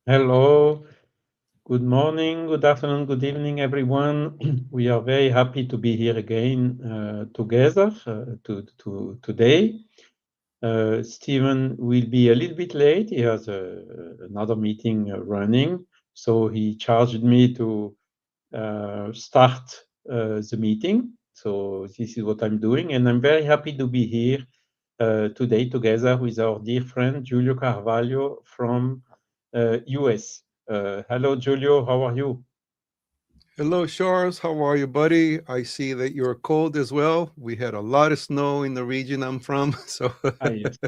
Hello, good morning, good afternoon, good evening, everyone. We are very happy to be here again together today. Steven will be a little bit late. He has another meeting running, so he charged me to start the meeting. So this is what I'm doing, and I'm very happy to be here today together with our dear friend Giulio Carvalho from US. Hello, Giulio. How are you? Hello, Charles. How are you, buddy? I see that you're cold as well. We had a lot of snow in the region I'm from. So, Ah, yes.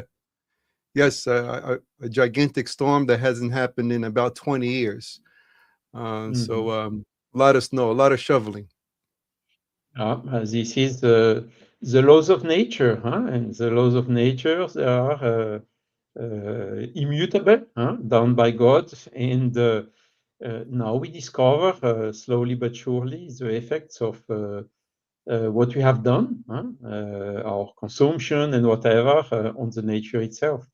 yes, a gigantic storm that hasn't happened in about 20 years. Mhm. A lot of snow, a lot of shoveling. This is the laws of nature, huh? And the laws of nature they are immutable, huh? Done by God. And now we discover slowly but surely the effects of what we have done, huh? Our consumption and whatever on the nature itself.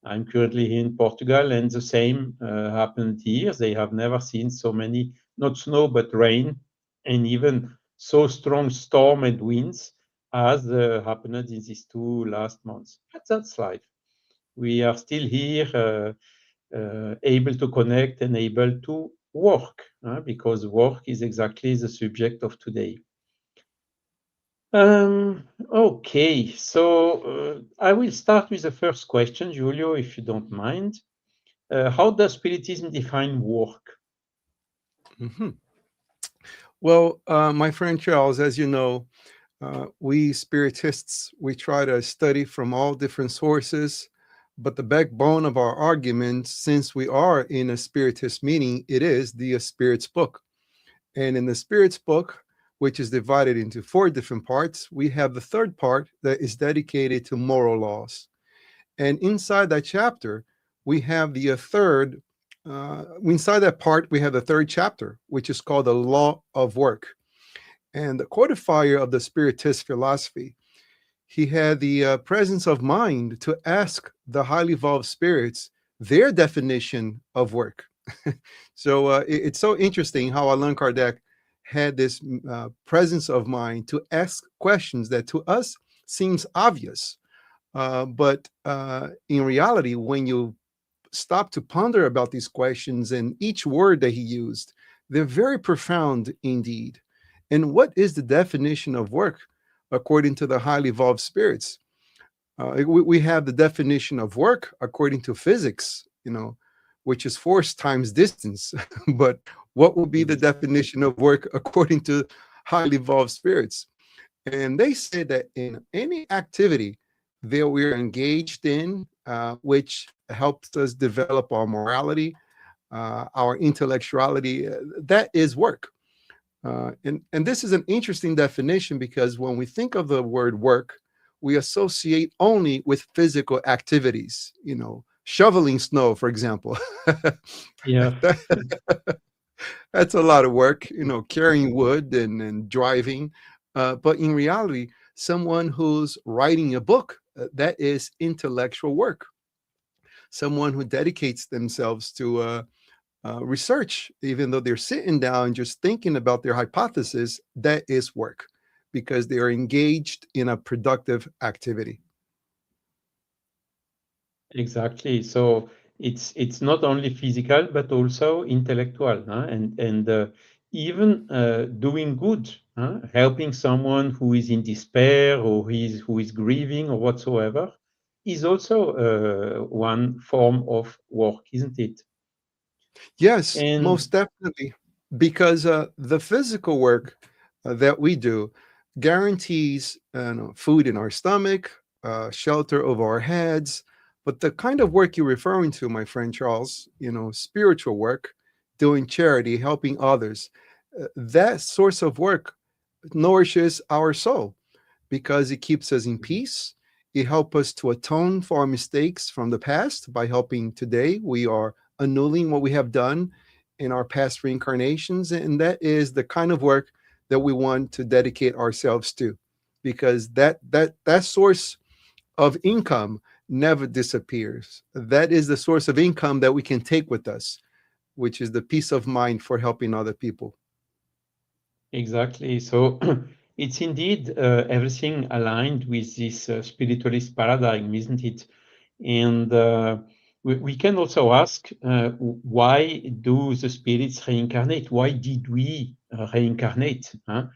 I'm currently in Portugal, and the same happened here. They have never seen so many, not snow, but rain, and even so strong storm and winds as happened in these 2 last months. But that's life. We are still here, able to connect and able to work, because work is exactly the subject of today. Okay, so I will start with the first question, Giulio, if you don't mind. How does Spiritism define work? Mhm. Well, my friend Charles, as you know, we spiritists, we try to study from all different sources, but the backbone of our argument, since we are in a spiritist meeting, it is the Spirit's book. And in the Spirit's book, which is divided into four different parts, we have the third part that is dedicated to moral laws. And inside that chapter, we have the inside that part, we have the third chapter, which is called the law of work. And the codifier of the Spiritist philosophy, he had the presence of mind to ask the highly evolved spirits their definition of work. It's so interesting how Allan Kardec had this presence of mind to ask questions that to us seems obvious, but in reality, when you stop to ponder about these questions and each word that he used, they're very profound indeed. And what is the definition of work according to the highly evolved spirits? We have the definition of work according to physics, which is force times distance. But what would be the Ex- definition of work according to highly evolved spirits? And they say that in any activity that we're engaged in, which helps us develop our morality, our intellectuality, that is work. And this is an interesting definition because when we think of the word work, we associate only with physical activities, shoveling snow, for example. Yeah, That's a lot of work, carrying wood and driving. But in reality, someone who's writing a book, that is intellectual work. Someone who dedicates themselves to research, even though they're sitting down just thinking about their hypothesis, that is work because they are engaged in a productive activity. exactly. So it's not only physical but also intellectual, huh? And even doing good, huh? Helping someone who is in despair or who is grieving or whatsoever is also one form of work, isn't it? Yes, And most definitely. Because the physical work that we do guarantees food in our stomach, shelter over our heads. But the kind of work you're referring to, my friend Charles, spiritual work, doing charity, helping others, that source of work nourishes our soul because it keeps us in peace. It helps us to atone for our mistakes from the past by helping today. We are annulling what we have done in our past reincarnations. And that is the kind of work that we want to dedicate ourselves to because that source of income never disappears. That is the source of income that we can take with us, which is the peace of mind for helping other people. Exactly. So it's indeed everything aligned with this spiritualist paradigm, isn't it? And we can also ask, why do the spirits reincarnate? Why did we reincarnate? Huh?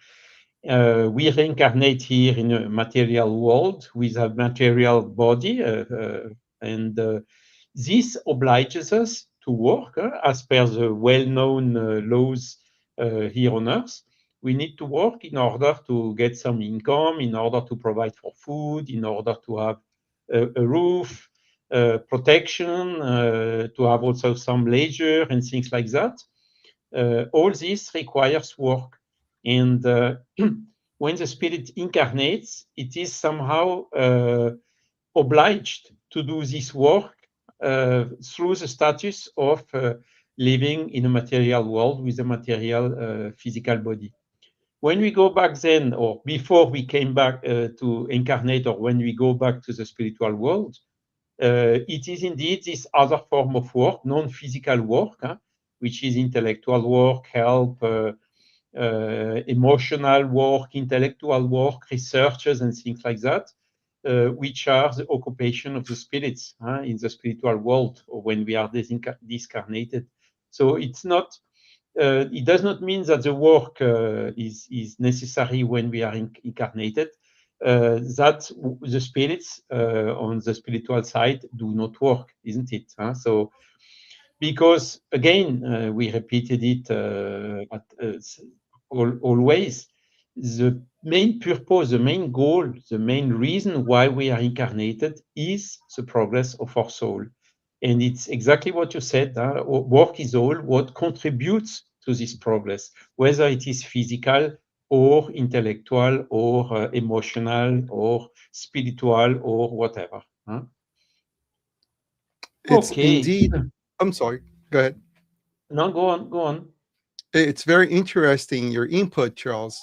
We reincarnate here in a material world with a material body, and this obliges us to work as per the well-known laws here on Earth. We need to work in order to get some income, in order to provide for food, in order to have a roof, protection, to have also some leisure and things like that. All this requires work. And when the spirit incarnates, it is somehow obliged to do this work through the status of living in a material world with a material physical body. When we go back then, or before we came back to incarnate, or when we go back to the spiritual world, it is indeed this other form of work, non-physical work, which is intellectual work, help, emotional work, intellectual work, researches, and things like that, which are the occupation of the spirits in the spiritual world, or when we are discarnated. So it's not. It does not mean that the work is necessary when we are incarnated. That the spirits on the spiritual side do not work, isn't it? So, because again, we repeated it always, the main purpose, the main goal, the main reason why we are incarnated is the progress of our soul. And it's exactly what you said. Work is all what contributes to this progress, whether it is physical or intellectual or emotional or spiritual or whatever. It's Okay. indeed, I'm sorry, go ahead. No, go on, go on. It's very interesting, your input, Charles.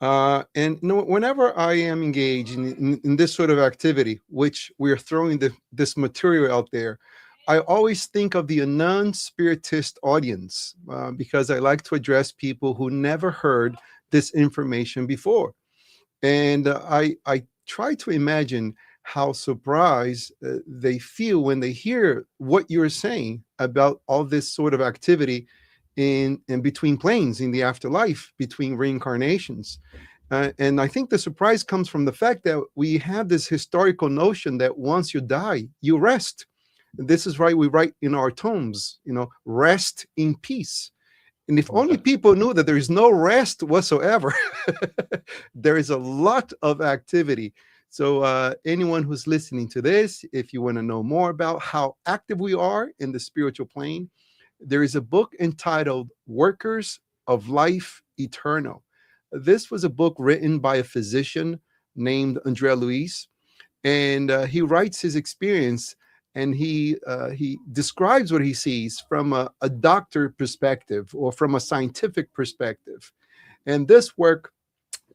And whenever I am engaged in this sort of activity, which we're throwing this material out there, I always think of the non-spiritist audience, because I like to address people who never heard this information before. And I try to imagine how surprised they feel when they hear what you're saying about all this sort of activity in between planes, in the afterlife, between reincarnations. And I think the surprise comes from the fact that we have this historical notion that once you die, you rest. This is why we write in our tomes, rest in peace. And if only people knew that there is no rest whatsoever, there is a lot of activity. So anyone who's listening to this, if you want to know more about how active we are in the spiritual plane, there is a book entitled Workers of Life Eternal. This was a book written by a physician named Andrea Luis, and he writes his experience, and he describes what he sees from a doctor perspective or from a scientific perspective. And this work,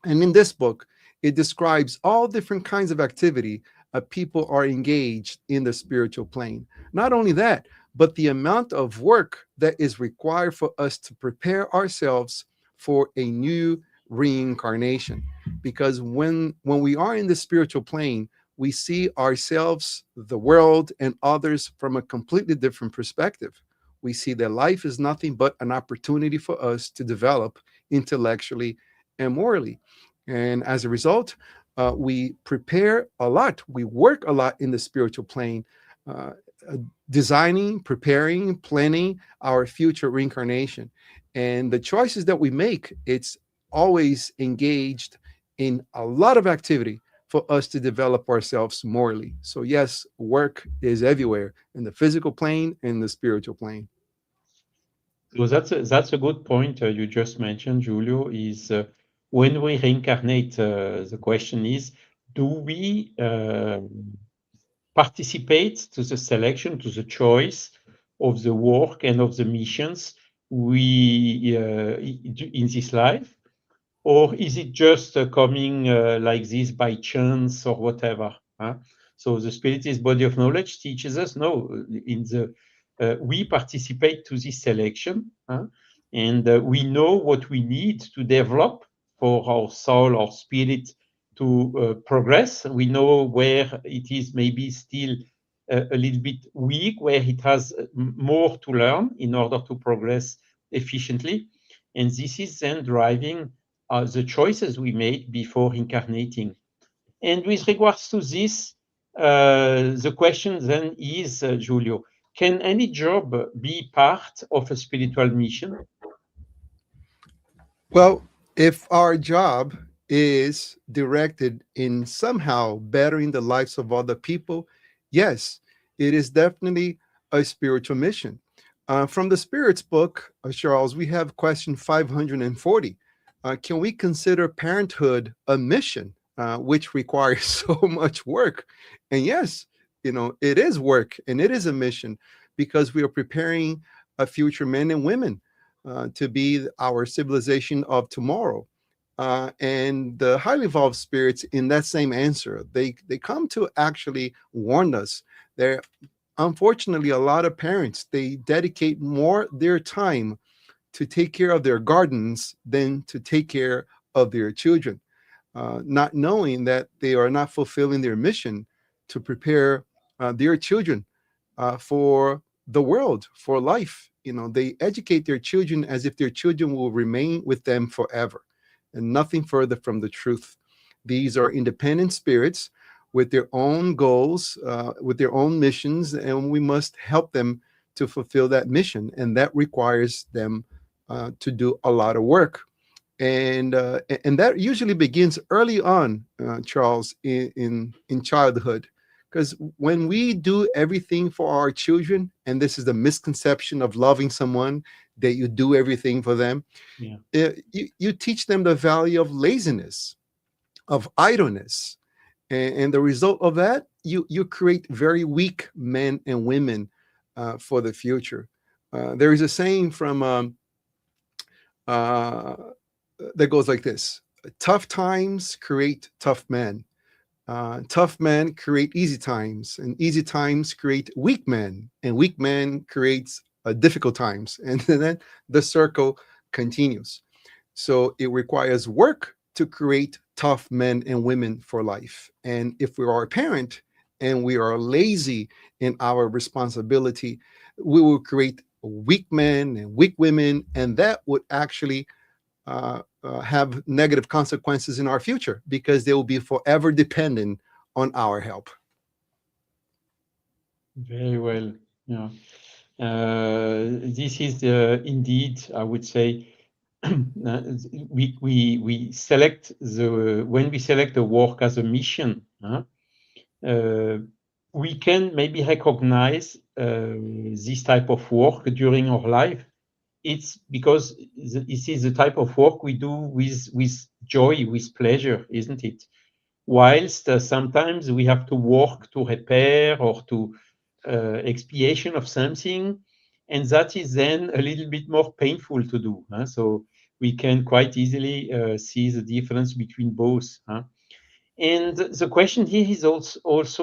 and in this book, it describes all different kinds of activity people are engaged in the spiritual plane. Not only that, but the amount of work that is required for us to prepare ourselves for a new reincarnation. Because when we are in the spiritual plane, we see ourselves, the world, and others from a completely different perspective. We see that life is nothing but an opportunity for us to develop intellectually and morally. And as a result, we prepare a lot, we work a lot in the spiritual plane, uh, designing, preparing, planning our future reincarnation. And the choices that we make, it's always engaged in a lot of activity for us to develop ourselves morally. So yes, work is everywhere in the physical plane and the spiritual plane. So that's a good point you just mentioned, Julio, is when we reincarnate, the question is, do we participate to the selection, to the choice of the work and of the missions we in this life? Or is it just coming like this by chance or whatever? So the Spiritist body of knowledge teaches us, no, we participate to this selection, and we know what we need to develop for our soul, our spirit to progress. We know where it is maybe still a little bit weak, where it has more to learn in order to progress efficiently. And this is then driving the choices we make before incarnating. And with regards to this, the question then is, Giulio, can any job be part of a spiritual mission? Well, if our job is directed in somehow bettering the lives of other people, yes, it is definitely a spiritual mission. From the Spirit's book, Charles, we have question 540. Can we consider parenthood a mission, which requires so much work? And yes, it is work and it is a mission because we are preparing a future men and women to be our civilization of tomorrow. And the highly evolved spirits in that same answer, they come to actually warn us. There, unfortunately, a lot of parents, they dedicate more their time to take care of their gardens than to take care of their children, not knowing that they are not fulfilling their mission to prepare their children for the world, for life. They educate their children as if their children will remain with them forever, and nothing further from the truth. These are independent spirits with their own goals, with their own missions, and we must help them to fulfill that mission. And that requires them to do a lot of work. And that usually begins early on, Charles, in childhood. Because when we do everything for our children, and this is the misconception of loving someone, that you do everything for them, Yeah. You teach them the value of laziness, of idleness. And the result of that, you create very weak men and women for the future. There is a saying from that goes like this: tough times create tough men. Tough men create easy times, and easy times create weak men, and weak men creates difficult times, and then the circle continues. So it requires work to create tough men and women for life. And if we are a parent and we are lazy in our responsibility, we will create weak men and weak women, and that would actually have negative consequences in our future because they will be forever dependent on our help. Very well. Yeah. This is indeed, I would say, we select when we select a work as a mission, we can maybe recognize this type of work during our life. It's because this is the type of work we do with joy, with pleasure, isn't it? Whilst sometimes we have to work to repair or to expiation of something, and that is then a little bit more painful to do. So we can quite easily see the difference between both. And the question here is also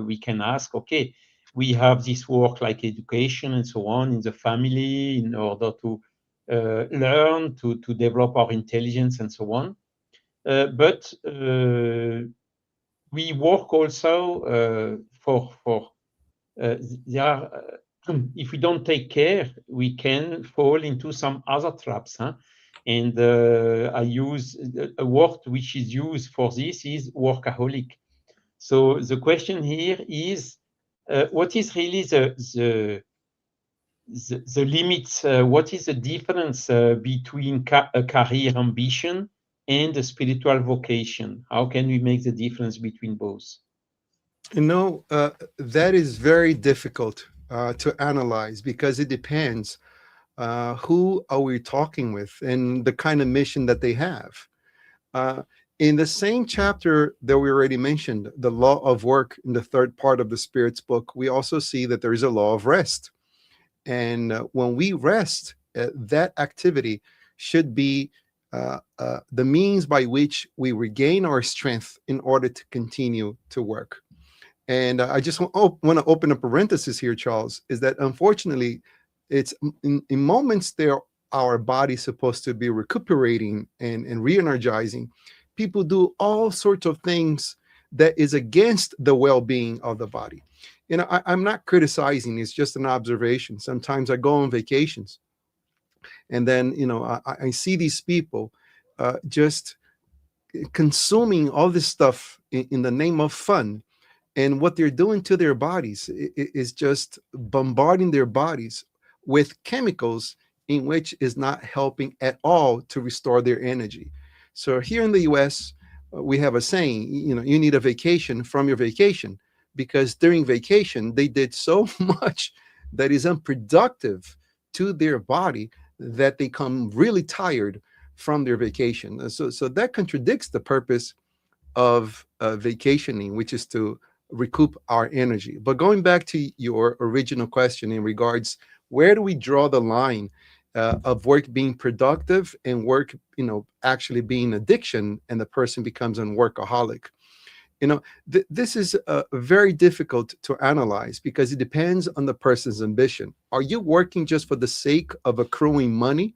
we can ask, okay, we have this work like education and so on in the family in order to learn, to develop our intelligence and so on. But we work also for there are, if we don't take care, we can fall into some other traps. And I use a word which is used for this is workaholic. So the question here is, what is really the limits? What is the difference between a career ambition and a spiritual vocation? How can we make the difference between both? That is very difficult to analyze because it depends who are we talking with and the kind of mission that they have. In the same chapter that we already mentioned, the law of work in the third part of the Spirit's book, we also see that there is a law of rest. And when we rest, that activity should be the means by which we regain our strength in order to continue to work. And I just want to open a parenthesis here, Charles, is that unfortunately, it's in moments there our body's supposed to be recuperating and re-energizing. People do all sorts of things that is against the well-being of the body. I'm not criticizing, it's just an observation. Sometimes I go on vacations and then, I see these people just consuming all this stuff in the name of fun. And what they're doing to their bodies is just bombarding their bodies with chemicals in which is not helping at all to restore their energy. So here in the US, we have a saying, you need a vacation from your vacation, because during vacation, they did so much that is unproductive to their body that they come really tired from their vacation. So that contradicts the purpose of vacationing, which is to recoup our energy. But going back to your original question in regards, where do we draw the line of work being productive and work, actually being addiction, and the person becomes a workaholic? This is very difficult to analyze because it depends on the person's ambition. Are you working just for the sake of accruing money?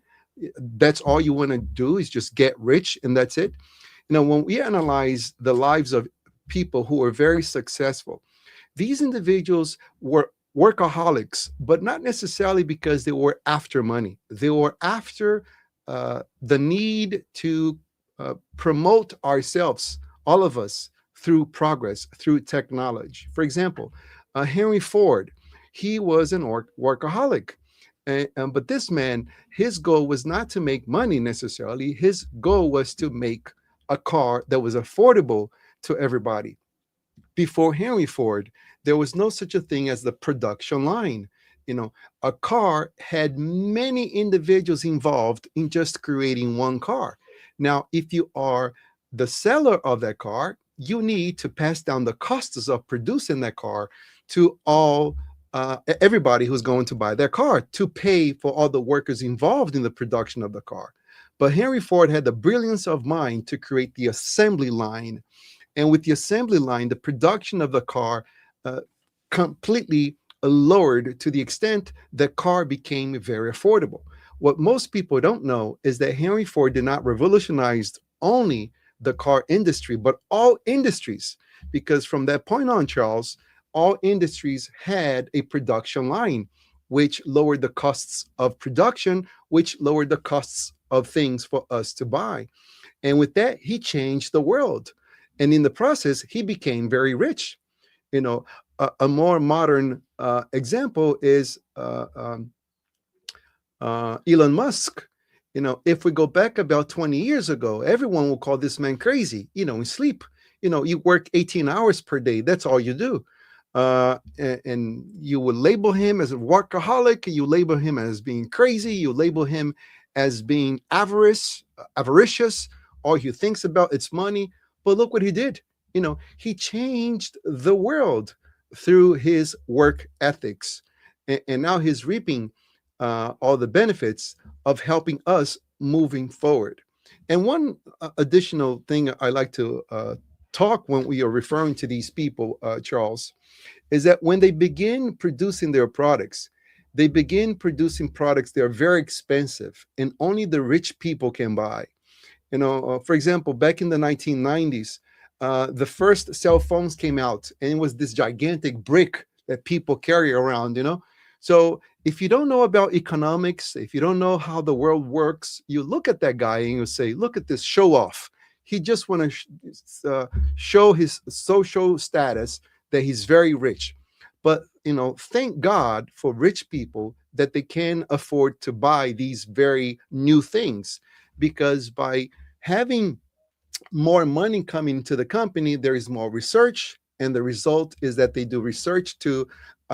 That's all you want to do is just get rich and that's it? When we analyze the lives of people who are very successful, these individuals were workaholics, but not necessarily because they were after money. They were after the need to promote ourselves, all of us, through progress, through technology. For example, Henry Ford, he was an workaholic. But this man, his goal was not to make money necessarily. His goal was to make a car that was affordable to everybody. Before Henry Ford, there was no such a thing as the production line. A car had many individuals involved in just creating one car. Now, if you are the seller of that car, you need to pass down the costs of producing that car to everybody who's going to buy that car, to pay for all the workers involved in the production of the car. But Henry Ford had the brilliance of mind to create the assembly line. And with the assembly line, the production of the car completely lowered to the extent the car became very affordable. What most people don't know is that Henry Ford did not revolutionize only the car industry, but all industries, because from that point on, Charles, all industries had a production line, which lowered the costs of production, which lowered the costs of things for us to buy. And with that, he changed the world. And in the process, he became very rich. A more modern example is Elon Musk. If we go back about 20 years ago, everyone will call this man crazy. In sleep, you work 18 hours per day. That's all you do. And you would label him as a workaholic. You label him as being crazy. You label him as being avaricious. All he thinks about is money. But look what he did. He changed the world through his work ethics. And now he's reaping all the benefits of helping us moving forward. And one additional thing I like to talk when we are referring to these people, Charles, is that when they begin producing their products, they begin producing products that are very expensive and only the rich people can buy. For example, back in the 1990s, the first cell phones came out, and it was this gigantic brick that people carry around, So if you don't know about economics, if you don't know how the world works, you look at that guy and you say, look at this show off. He just want to show his social status, that he's very rich. But, thank God for rich people that they can afford to buy these very new things, because by having more money coming into the company, there is more research. And the result is that they do research to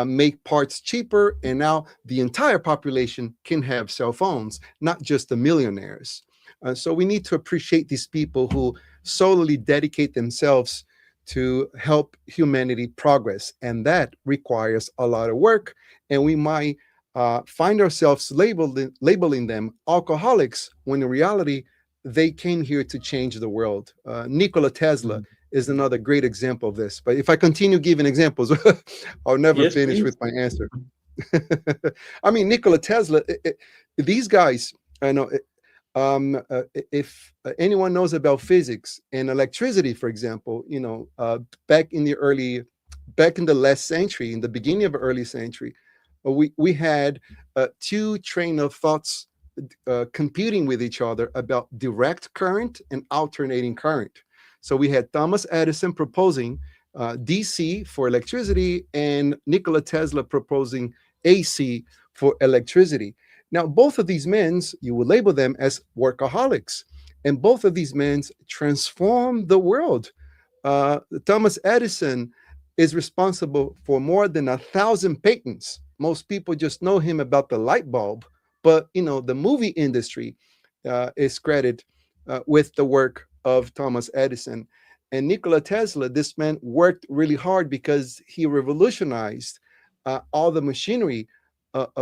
make parts cheaper. And now the entire population can have cell phones, not just the millionaires. So we need to appreciate these people who solely dedicate themselves to help humanity progress. And that requires a lot of work. And we might find ourselves labeling them alcoholics, when in reality, they came here to change the world. Nikola Tesla Mm. is another great example of this. But if I continue giving examples, I'll never Yes, finish please. with my answer. I mean, Nikola Tesla, these guys, I know, if anyone knows about physics and electricity, for example, back in back in the last century, in the beginning of the early century, we had two train of thoughts competing with each other about direct current and alternating current. So we had Thomas Edison proposing DC for electricity and Nikola Tesla proposing AC for electricity. Now, both of these men, you would label them as workaholics, and both of these men transformed the world. Thomas Edison is responsible for more than 1,000 patents. Most people just know him about the light bulb, but the movie industry is credited with the work of Thomas Edison. And Nikola Tesla, this man worked really hard because he revolutionized all the machinery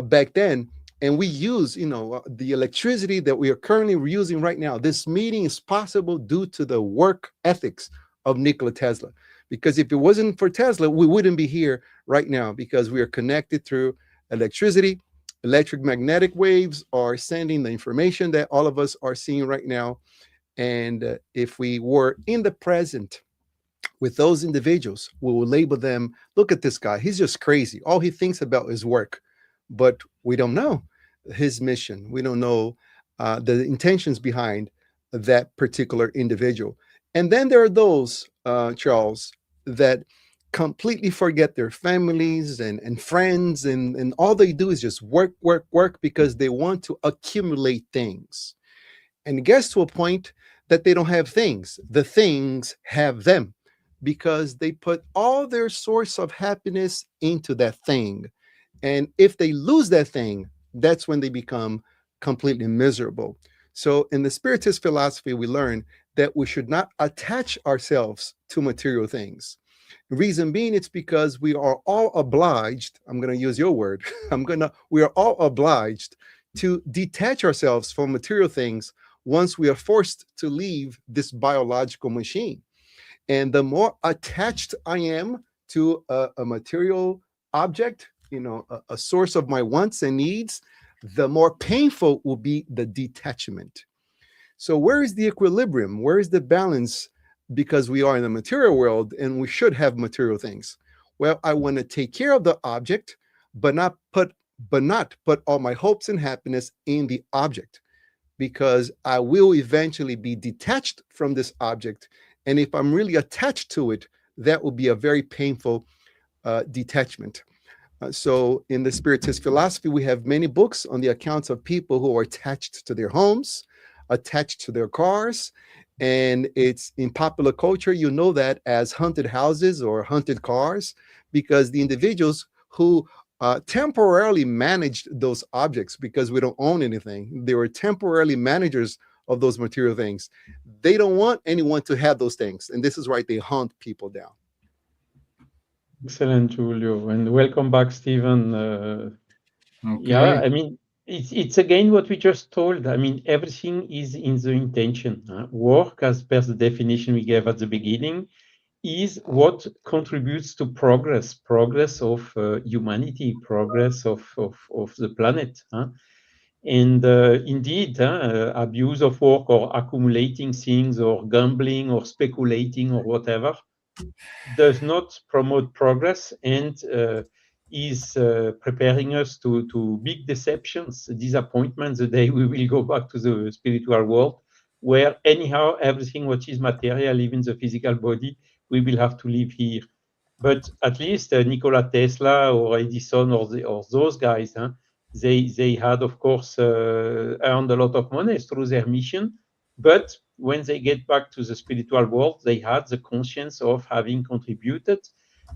back then. And we use, the electricity that we are currently using right now. This meeting is possible due to the work ethics of Nikola Tesla. Because if it wasn't for Tesla, we wouldn't be here right now because we are connected through electricity. Electric magnetic waves are sending the information that all of us are seeing right now. And if we were in the present with those individuals, we will label them, look at this guy, he's just crazy. All he thinks about is work. But we don't know his mission. We don't know the intentions behind that particular individual. And then there are those, Charles, that completely forget their families and friends, and all they do is just work, work, work because they want to accumulate things. And it gets to a point that they don't have things. The things have them because they put all their source of happiness into that thing. And if they lose that thing, that's when they become completely miserable. So in the Spiritist philosophy, we learn that we should not attach ourselves to material things. Reason being, it's because we are all obliged. I'm going to use your word. We are all obliged to detach ourselves from material things once we are forced to leave this biological machine. And the more attached I am to a material object, a source of my wants and needs, the more painful will be the detachment. So where is the equilibrium? Where is the balance? Because we are in the material world and we should have material things. Well, I want to take care of the object, but not put all my hopes and happiness in the object, because I will eventually be detached from this object. And if I'm really attached to it, that will be a very painful detachment. So in the Spiritist philosophy, we have many books on the accounts of people who are attached to their homes, attached to their cars. And it's in popular culture, you know that as haunted houses or haunted cars, because the individuals who temporarily managed those objects, because we don't own anything, they were temporarily managers of those material things. They don't want anyone to have those things. And this is why they hunt people down. Excellent, Julio, and welcome back, Stevan. Yeah, Okay. I mean, it's again what we just told. I mean, everything is in the intention. Work, as per the definition we gave at the beginning, is what contributes to progress of humanity, progress of the planet. And indeed, abuse of work or accumulating things or gambling or speculating or whatever does not promote progress and is preparing us to big deceptions, disappointments the day we will go back to the spiritual world, where anyhow everything what is material, even the physical body, we will have to live here. But at least Nikola Tesla or Edison or those guys, they had, of course, earned a lot of money through their mission. But when they get back to the spiritual world, they had the conscience of having contributed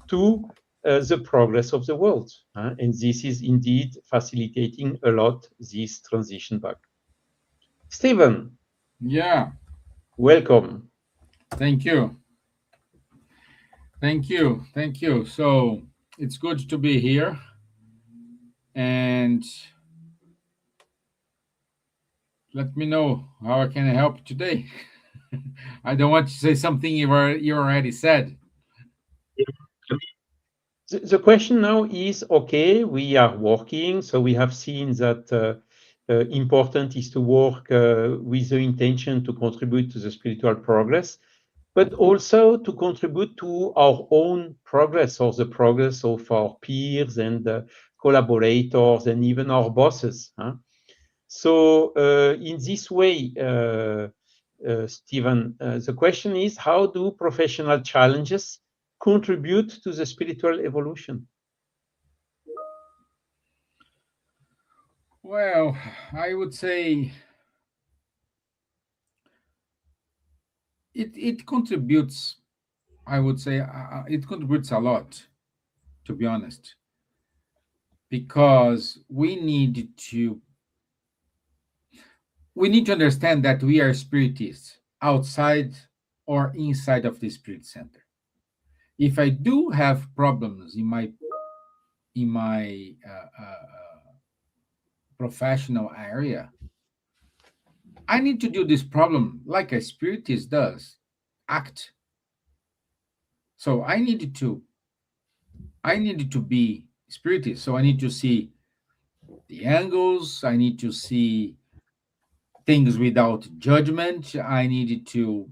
to the progress of the world. And this is indeed facilitating a lot this transition back. Stevan, Yeah. welcome. Thank you. Thank you. Thank you. So it's good to be here. And let me know how I can help today. I don't want to say something you already said. The question now is, okay, we are working, so we have seen that important is to work with the intention to contribute to the spiritual progress, but also to contribute to our own progress or the progress of our peers and collaborators and even our bosses. Huh? So in this way, Stevan, the question is, how do professional challenges contribute to the spiritual evolution? Well, I would say it contributes. I would say it contributes a lot, to be honest, because we need to understand that we are spiritists outside or inside of the spirit center. If I do have problems in my professional area, I need to do this problem like a spiritist does, act. So I needed to be spiritist. So I need to see the angles. I need to see things without judgment. I needed to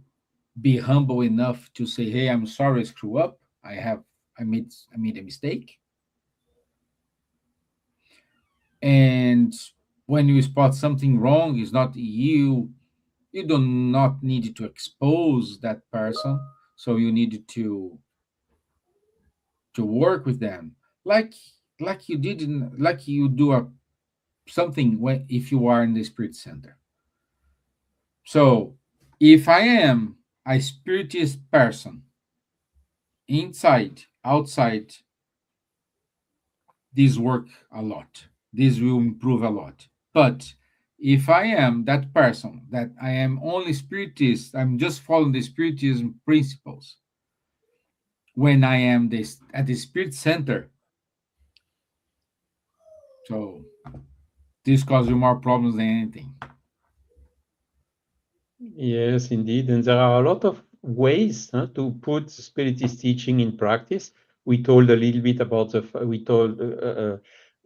be humble enough to say, "Hey, I'm sorry, I screw up. I made a mistake." And when you spot something wrong, it's not you. You do not need to expose that person. So you need to work with them, like you did like you do something when if you are in the spirit center. So if I am a spiritist person, inside, outside, this work a lot. This will improve a lot. But if I am that person that I am only spiritist, I'm just following the spiritism principles. When I am this at the spirit center, so this causes you more problems than anything. Yes, indeed. And there are a lot of ways to put spiritist teaching in practice. We told a little bit about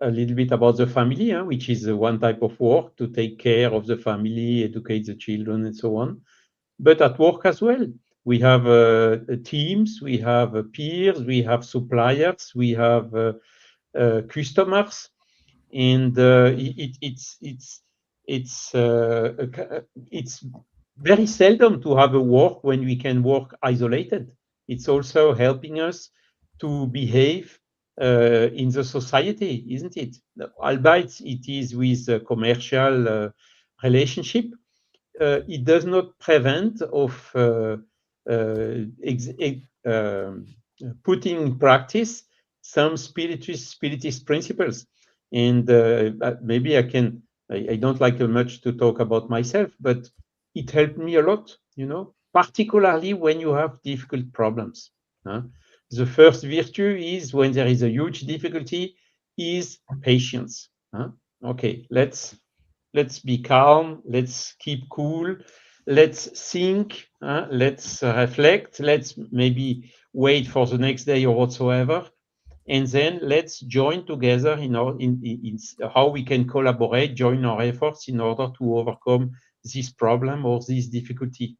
a little bit about the family, which is one type of work to take care of the family, educate the children, and so on. But at work as well, we have teams, we have peers, we have suppliers, we have customers, and it's very seldom to have a work when we can work isolated. It's also helping us to behave in the society, isn't it? Albeit it is with a commercial relationship, it does not prevent of putting in practice some spiritist principles. And maybe I don't like much to talk about myself, but it helped me a lot, particularly when you have difficult problems. The first virtue is when there is a huge difficulty is patience. Okay, let's be calm, let's keep cool, let's think, let's reflect, let's maybe wait for the next day or whatsoever, and then let's join together in how we can collaborate, join our efforts in order to overcome this problem or this difficulty.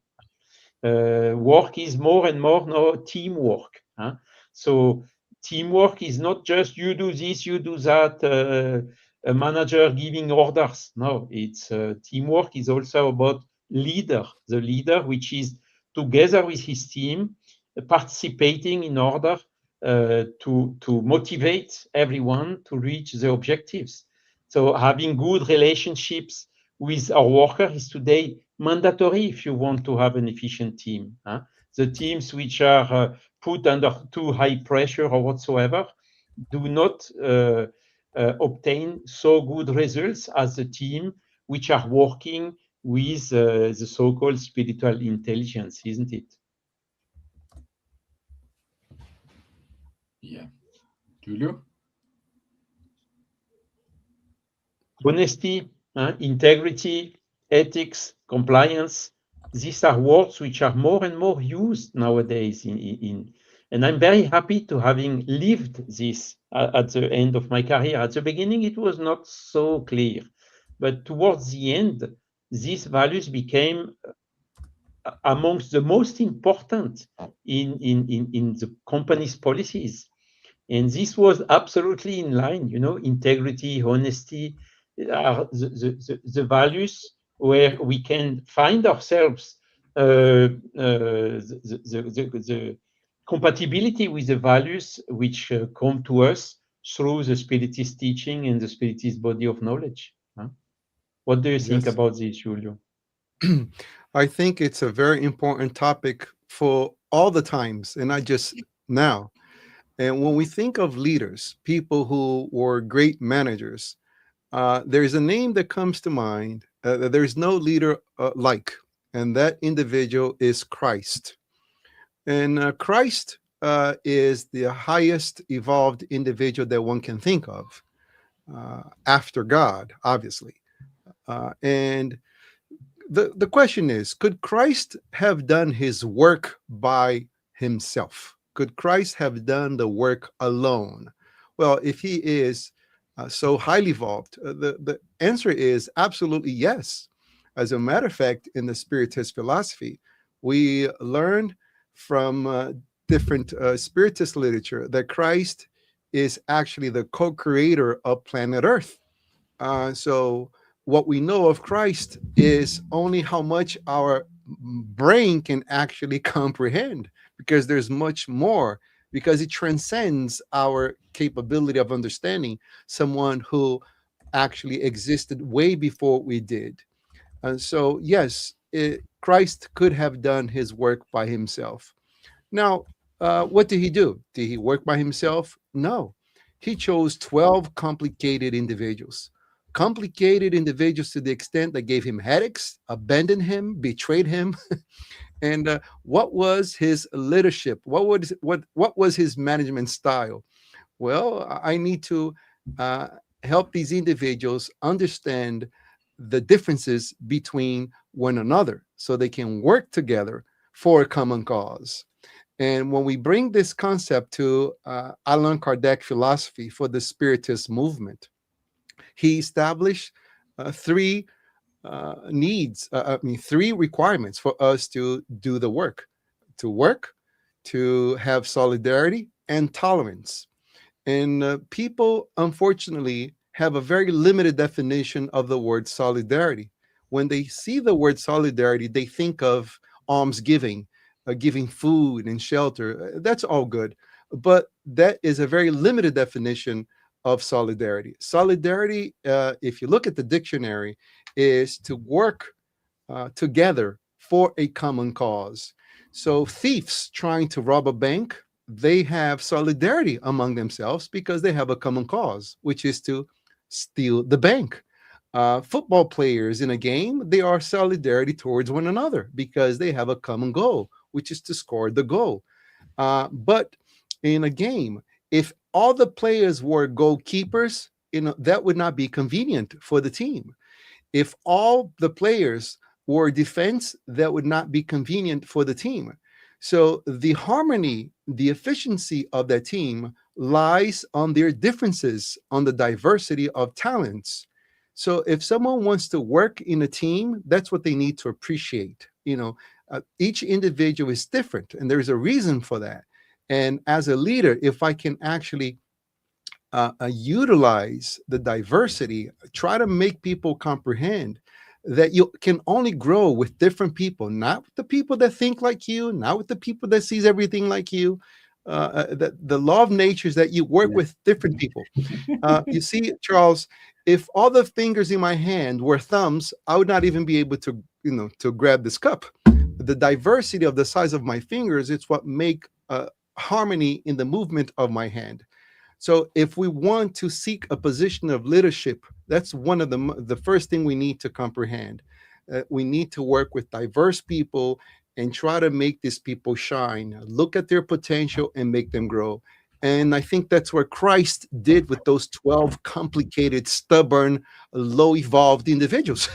Work is more and more now teamwork. So teamwork is not just you do this, you do that, a manager giving orders. No, it's teamwork is also about the leader, which is together with his team, participating in order to motivate everyone to reach the objectives. So having good relationships with our workers is today mandatory if you want to have an efficient team. The teams which are put under too high pressure or whatsoever do not obtain so good results as the team which are working with the so-called spiritual intelligence, isn't it? Yeah. Julio? Honesty, integrity, ethics, compliance. These are words which are more and more used nowadays and I'm very happy to having lived this at the end of my career. At the beginning, it was not so clear, but towards the end, these values became amongst the most important in the company's policies. And this was absolutely in line, integrity, honesty are the values where we can find ourselves, the compatibility with the values which come to us through the Spiritist teaching and the Spiritist body of knowledge. What do you think Yes. about this, Julio? I think it's a very important topic for all the times and not just now. And when we think of leaders, people who were great managers, there's a name that comes to mind. There's no leader like, and that individual is Christ. And Christ is the highest evolved individual that one can think of after God, obviously. And the question is, could Christ have done his work by himself? Could Christ have done the work alone? Well, if he is so highly evolved, the answer is absolutely yes. As a matter of fact, in the Spiritist philosophy, we learned from different Spiritist literature that Christ is actually the co-creator of planet Earth. So what we know of Christ is only how much our brain can actually comprehend, because there's much more, because it transcends our capability of understanding someone who actually existed way before we did. And so, yes, Christ could have done his work by himself. Now, what did he do? Did he work by himself? No. He chose 12 complicated individuals. Complicated individuals to the extent that gave him headaches, abandoned him, betrayed him. And what was his leadership? What was his management style? Well, I need to help these individuals understand the differences between one another so they can work together for a common cause. And when we bring this concept to Allan Kardec philosophy for the Spiritist movement, he established three three requirements for us to do the work: to work, to have solidarity, and tolerance. And people, unfortunately, have a very limited definition of the word solidarity. When they see the word solidarity, they think of almsgiving, giving food and shelter. That's all good. But that is a very limited definition of solidarity. Solidarity, if you look at the dictionary, is to work together for a common cause. So thieves trying to rob a bank, they have solidarity among themselves because they have a common cause, which is to steal the bank. Football players in a game, they are solidarity towards one another because they have a common goal, which is to score the goal. But in a game, if all the players were goalkeepers, that would not be convenient for the team. If all the players were defense, that would not be convenient for the team. So the harmony, the efficiency of that team lies on their differences, on the diversity of talents. So if someone wants to work in a team, that's what they need to appreciate. Each individual is different, and there's a reason for that. And as a leader, if I can actually utilize the diversity, try to make people comprehend that you can only grow with different people, not with the people that think like you, not with the people that sees everything like you. The law of nature is that you work with different people. You see, Charles, if all the fingers in my hand were thumbs, I would not even be able to, to grab this cup. The diversity of the size of my fingers, it's what make harmony in the movement of my hand. So if we want to seek a position of leadership, that's one of the first thing we need to comprehend. We need to work with diverse people and try to make these people shine, look at their potential and make them grow. And I think that's what Christ did with those 12 complicated, stubborn, low evolved individuals.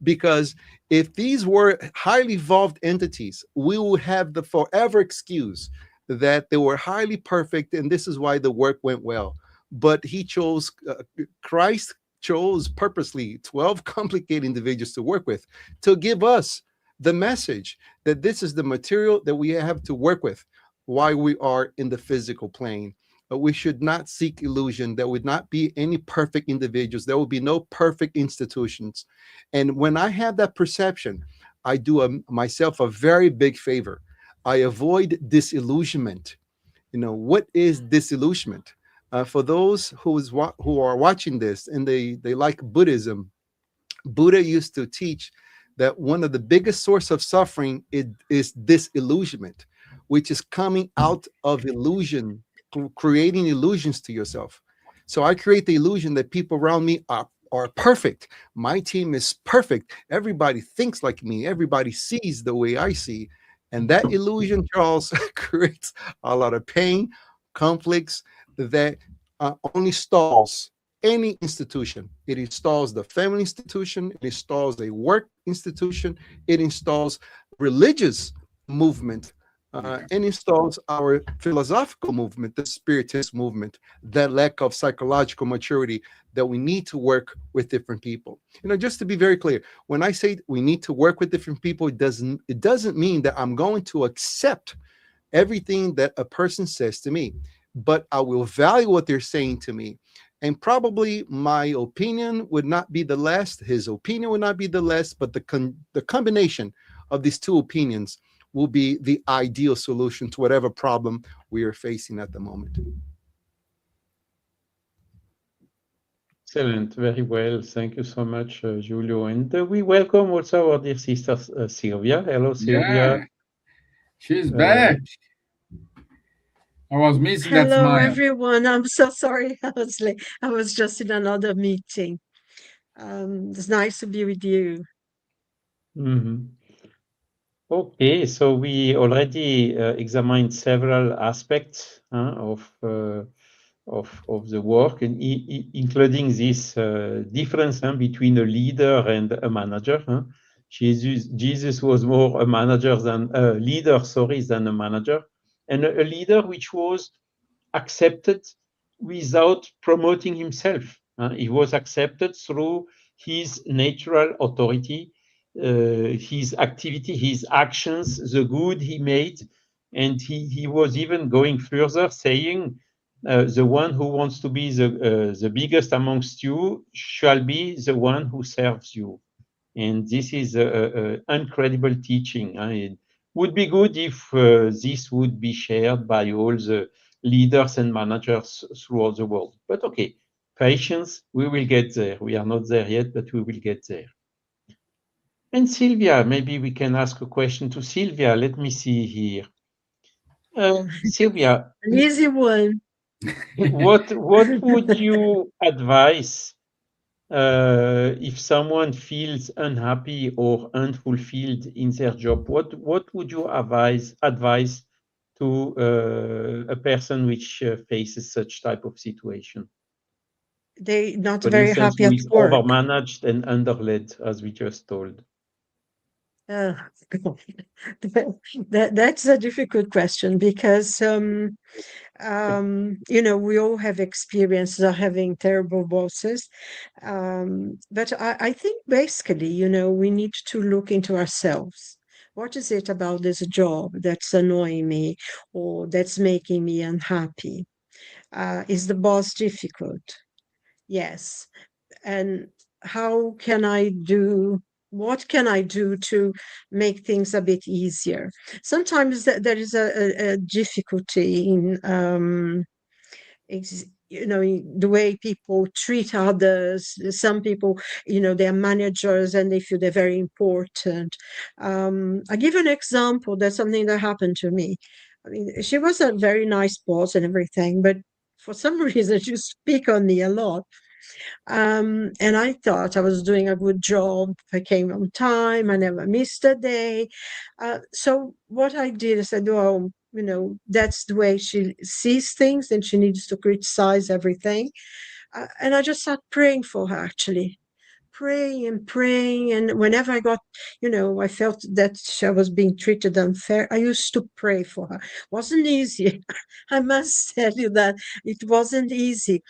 Because if these were highly evolved entities, we would have the forever excuse that they were highly perfect and this is why the work went well. But he chose, Christ chose purposely 12 complicated individuals to work with to give us the message that this is the material that we have to work with while we are in the physical plane. But we should not seek illusion. There would not be any perfect individuals. There will be no perfect institutions. And when I have that perception, I do myself a very big favor. I avoid disillusionment. What is disillusionment? For those who are watching this and they like Buddhism, Buddha used to teach that one of the biggest source of suffering is disillusionment, which is coming out of illusion, creating illusions to yourself. So I create the illusion that people around me are perfect. My team is perfect. Everybody thinks like me. Everybody sees the way I see. And that illusion, Charles, creates a lot of pain, conflicts that only stalls any institution. It installs the family institution, it installs a work institution, it installs religious movement, and installs our philosophical movement, the spiritist movement, that lack of psychological maturity that we need to work with different people. Just to be very clear, when I say we need to work with different people, it doesn't mean that I'm going to accept everything that a person says to me, but I will value what they're saying to me. And probably my opinion would not be the less, his opinion would not be the less, but the combination of these two opinions will be the ideal solution to whatever problem we are facing at the moment. Excellent, very well. Thank you so much, Giulio. And we welcome also our dear sister Silvia. Hello, Silvia. Yeah, she's back. I was missing that Hello, smile. everyone. I'm so sorry I was late. I was just in another meeting. It's nice to be with you. Okay, so we already examined several aspects of the work, and including this difference between a leader and a manager. Jesus was more a manager than a leader, than a manager, and a leader which was accepted without promoting himself. He was accepted through his natural authority, his activity, his actions, the good he made. And he was even going further, saying, the one who wants to be the biggest amongst you shall be the one who serves you. And this is an incredible teaching. It would be good if this would be shared by all the leaders and managers throughout the world. But okay, patience, we will get there. We are not there yet, but we will get there. And Silvia, maybe we can ask a question to Silvia. Let me see here. Silvia, An easy one. what would you advise if someone feels unhappy or unfulfilled in their job? What would you advise to a person which faces such type of situation? They're not For very instance, happy who at is work. overmanaged and underled, as we just told. That's a difficult question because we all have experiences of having terrible bosses. But I think basically, we need to look into ourselves. What is it about this job that's annoying me or that's making me unhappy? Is the boss difficult? Yes. And what can I do to make things a bit easier? Sometimes there is a difficulty in the way people treat others. Some people, they're managers and they feel they're very important. I give an example. That's something that happened to me. I mean, she was a very nice boss and everything, but for some reason she speak on me a lot. And I thought I was doing a good job. I came on time. I never missed a day. So what I did, I said, oh, that's the way she sees things and she needs to criticize everything. And I just started praying for her, actually, praying and praying. And whenever I got, I felt that I was being treated unfair, I used to pray for her. Wasn't easy. I must tell you that it wasn't easy.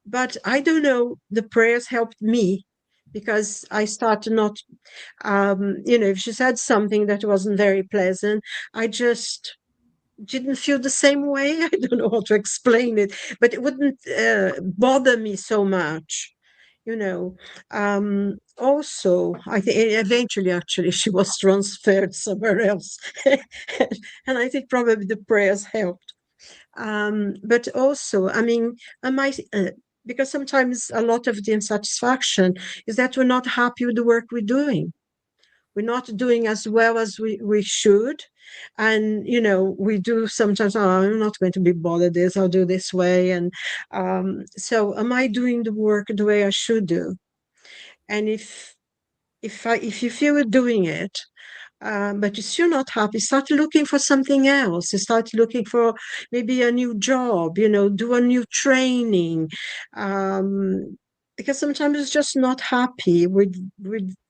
But I don't know, the prayers helped me, because I started not, if she said something that wasn't very pleasant, I just didn't feel the same way. I don't know how to explain it, but it wouldn't bother me so much. Also, I think eventually, actually, she was transferred somewhere else. And I think probably the prayers helped. But also, I mean, because sometimes a lot of the insatisfaction is that we're not happy with the work we're doing. We're not doing as well as we should. And, we do sometimes, I'm not going to be bothered this, I'll do this way. And so am I doing the work the way I should do? And if you feel you're doing it, but you're still not happy, start looking for something else. Start looking for maybe a new job, do a new training. Because sometimes it's just not happy with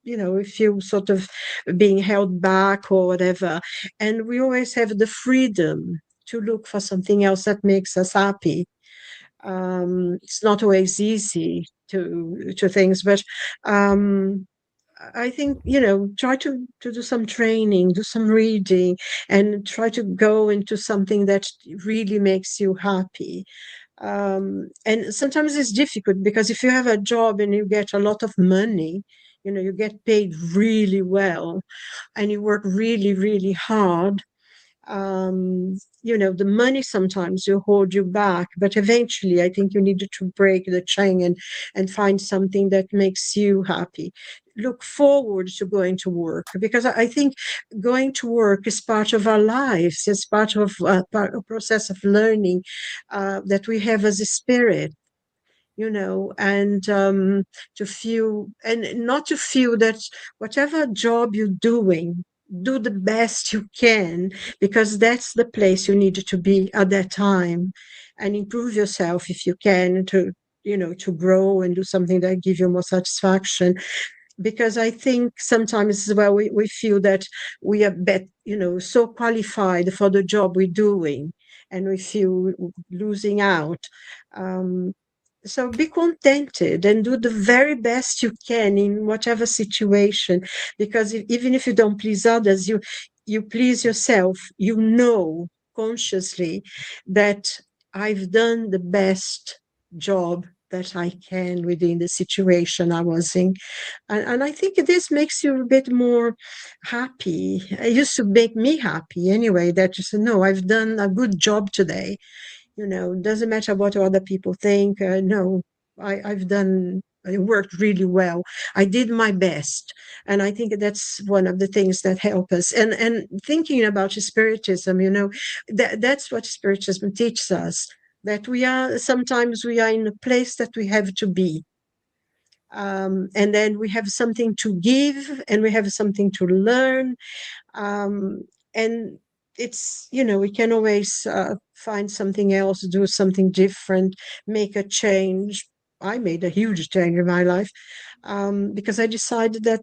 if you sort of being held back or whatever. And we always have the freedom to look for something else that makes us happy. It's not always easy to things, but I think, try to do some training, do some reading, and try to go into something that really makes you happy. And sometimes it's difficult, because if you have a job and you get a lot of money, you get paid really well, and you work really, really hard, the money sometimes will hold you back, but eventually I think you need to break the chain and find something that makes you happy. Look forward to going to work, because I think going to work is part of our lives. It's part of a process of learning that we have as a spirit. And to feel, and not to feel that whatever job you're doing, do the best you can, because that's the place you need to be at that time, and improve yourself if you can, to grow and do something that gives you more satisfaction. Because I think sometimes as well we feel that we are so qualified for the job we're doing, and we feel losing out. So be contented and do the very best you can in whatever situation, because even if you don't please others, you please yourself. Consciously that I've done the best job that I can within the situation I was in. And I think this makes you a bit more happy. It used to make me happy anyway, that you say, no, I've done a good job today. Doesn't matter what other people think. No, I worked really well. I did my best. And I think that's one of the things that help us. And thinking about Spiritism, that's what Spiritism teaches us, that sometimes we are in a place that we have to be. And then we have something to give, and we have something to learn. And it's, we can always find something else, do something different, make a change. I made a huge change in my life, because I decided that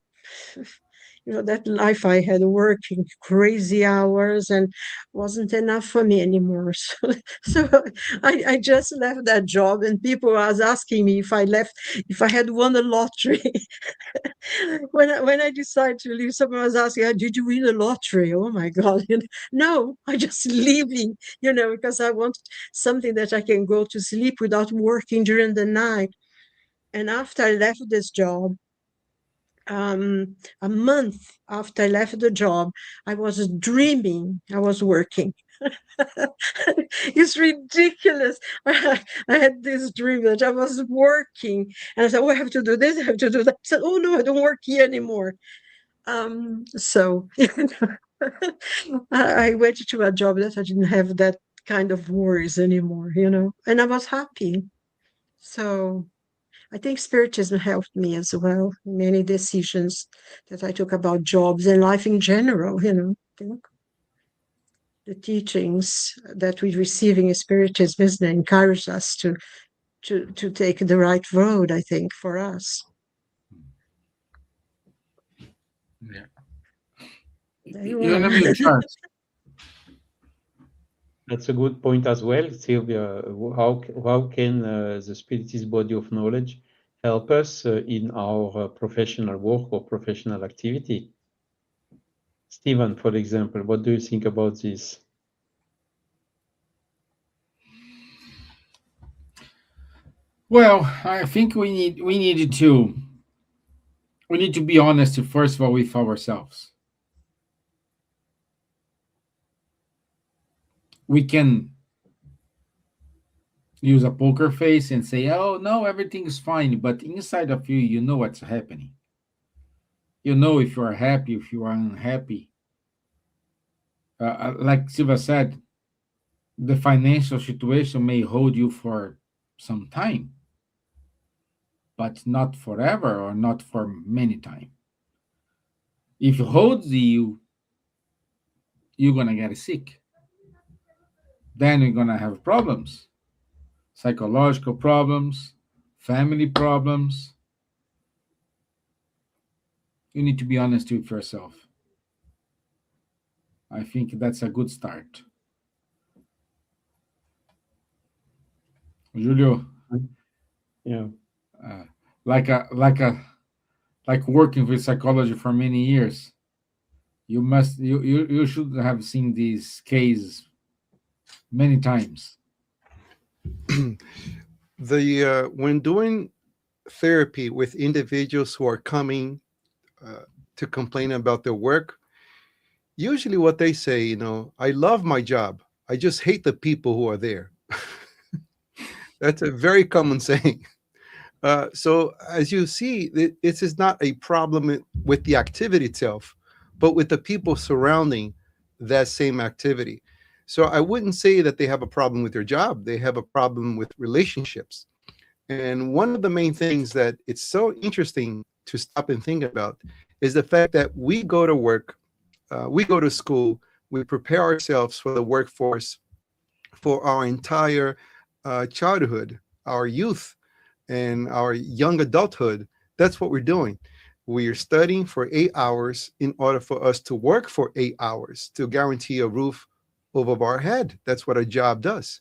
that life I had working crazy hours and wasn't enough for me anymore. So I just left that job, and people was asking me if I had won the lottery. When I decided to leave, someone was asking, did you win the lottery? Oh my God. No, I just leaving, because I want something that I can go to sleep without working during the night. And after I left this job, a month after I left the job, I was dreaming I was working. It's ridiculous. I had this dream that I was working, and I said, I have to do this, I have to do that. I said, oh no, I don't work here anymore. So I went to a job that I didn't have that kind of worries anymore, and I was happy. So I think Spiritism helped me as well. Many decisions that I took about jobs and life in general, I think the teachings that we receive in Spiritism encourage us to take the right road, I think, for us. Yeah. There you You're are. gonna mute, Charles. That's a good point as well, Silvia. How can the Spiritist body of knowledge help us in our professional work or professional activity? Stevan, for example, what do you think about this? Well, I think we need to be honest first of all with ourselves. We can use a poker face and say, "Oh no, everything's fine," but inside of you, you know what's happening. You know if you are happy, if you are unhappy. Like Silva said, the financial situation may hold you for some time, but not forever or not for many time. If it holds you, you're gonna get sick. Then you're gonna have problems, psychological problems, family problems. You need to be honest with yourself. I think that's a good start. Julio, Yeah. uh, like working with psychology for many years, you should have seen these cases many times. When doing therapy with individuals who are coming to complain about their work, usually what they say, I love my job. I just hate the people who are there. That's a very common saying. So as you see, this is not a problem with the activity itself, but with the people surrounding that same activity. So I wouldn't say that they have a problem with their job. They have a problem with relationships. And one of the main things that it's so interesting to stop and think about is the fact that we go to work, we go to school, we prepare ourselves for the workforce for our entire childhood, our youth, and our young adulthood. That's what we're doing. We are studying for 8 hours in order for us to work for 8 hours to guarantee a roof over our head. That's what a job does.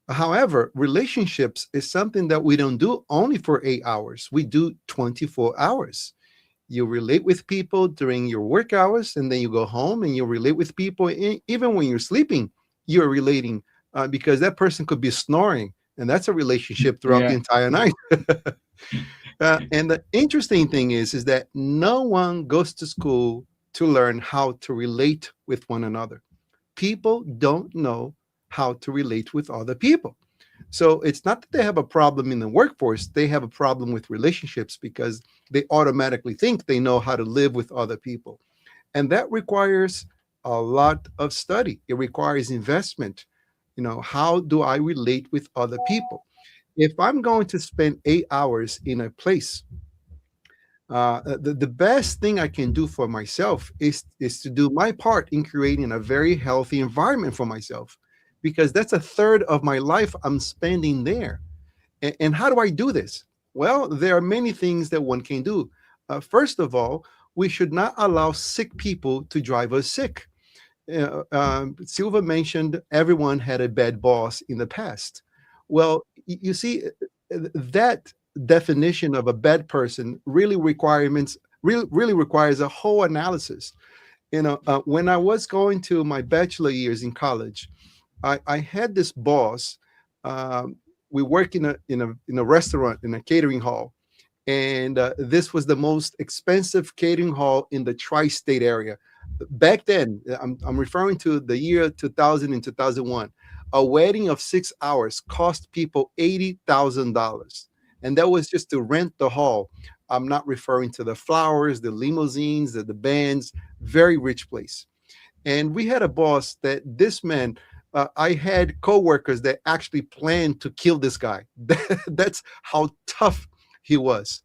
However, relationships is something that we don't do only for 8 hours. We do 24 hours. You relate with people during your work hours, and then you go home and you relate with people. Even when you're sleeping, you're relating because that person could be snoring, and that's a relationship throughout the Yeah. entire night. And the interesting thing is that no one goes to school to learn how to relate with one another. People don't know how to relate with other people. So it's not that they have a problem in the workforce, they have a problem with relationships because they automatically think they know how to live with other people. And that requires a lot of study. It requires investment. How do I relate with other people? If I'm going to spend 8 hours in a place, the best thing I can do for myself is to do my part in creating a very healthy environment for myself, because that's a third of my life I'm spending there. And how do I do this? Well, there are many things that one can do. First of all, we should not allow sick people to drive us sick. Silva mentioned everyone had a bad boss in the past. Well, you see, that definition of a bad person really requires a whole analysis. When I was going to my bachelor years in college, I had this boss. Um, we work in a restaurant, in a catering hall, and this was the most expensive catering hall in the tri-state area. Back then, I'm referring to the year 2000 and 2001. A wedding of 6 hours cost people $80,000, and that was just to rent the hall. I'm not referring to the flowers, the limousines, the bands. Very rich place. And we had a boss that this man, I had coworkers that actually planned to kill this guy. That's how tough he was.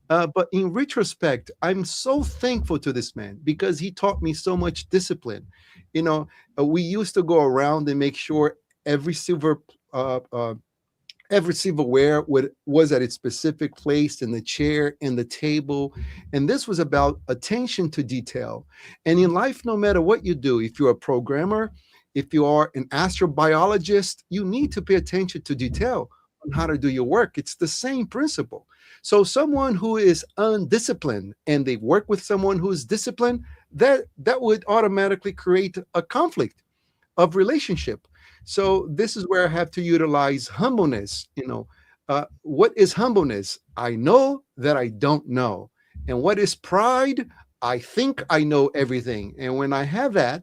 But in retrospect, I'm so thankful to this man because he taught me so much discipline. We used to go around and make sure every silver every silverware was at its specific place in the chair, in the table. And this was about attention to detail. And in life, no matter what you do, if you're a programmer, if you are an astrobiologist, you need to pay attention to detail on how to do your work. It's the same principle. So someone who is undisciplined and they work with someone who is disciplined, that would automatically create a conflict of relationship. So this is where I have to utilize humbleness. What is humbleness? I know that I don't know. And what is pride? I think I know everything. And when I have that,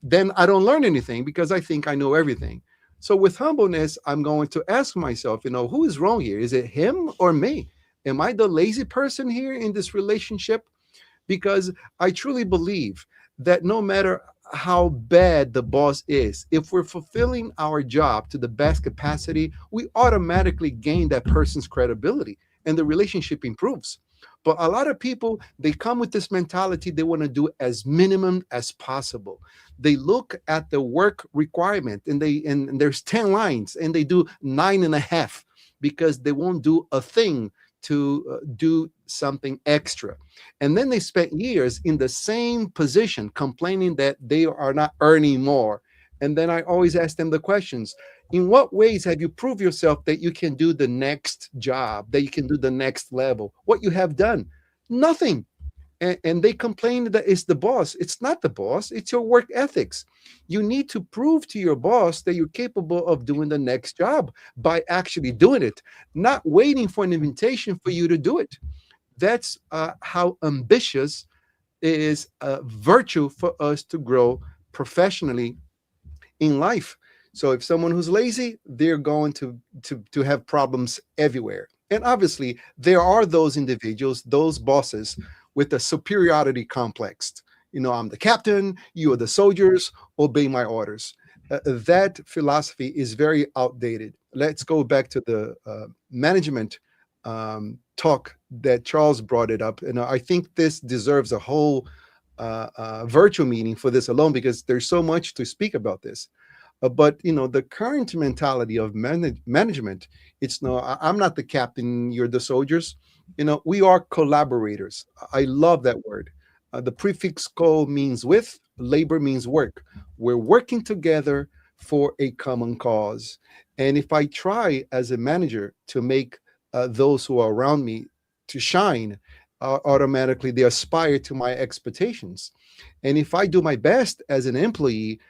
then I don't learn anything because I think I know everything. So with humbleness, I'm going to ask myself, who is wrong here? Is it him or me? Am I the lazy person here in this relationship? Because I truly believe that no matter how bad the boss is, if we're fulfilling our job to the best capacity, we automatically gain that person's credibility and the relationship improves. But a lot of people, they come with this mentality, they want to do as minimum as possible. They look at the work requirement and there's 10 lines and they do 9.5 because they won't do a thing to do something extra. And then they spent years in the same position complaining that they are not earning more. And then I always ask them the questions: in what ways have you proved yourself that you can do the next job, that you can do the next level? What you have done? Nothing. And they complain that it's the boss. It's not the boss. It's your work ethics. You need to prove to your boss that you're capable of doing the next job by actually doing it, not waiting for an invitation for you to do it. That's how ambitious is a virtue for us to grow professionally in life. So if someone who's lazy, they're going to have problems everywhere. And obviously, there are those individuals, those bosses with a superiority complex. I'm the captain, you are the soldiers, obey my orders. That philosophy is very outdated. Let's go back to the management talk that Charles brought it up. And I think this deserves a whole virtual meeting for this alone, because there's so much to speak about this. But the current mentality of management, it's no, I'm not the captain, you're the soldiers. We are collaborators. I love that word. The prefix co means with, labor means work. We're working together for a common cause. And if I try as a manager to make those who are around me to shine, automatically they aspire to my expectations. And if I do my best as an employee,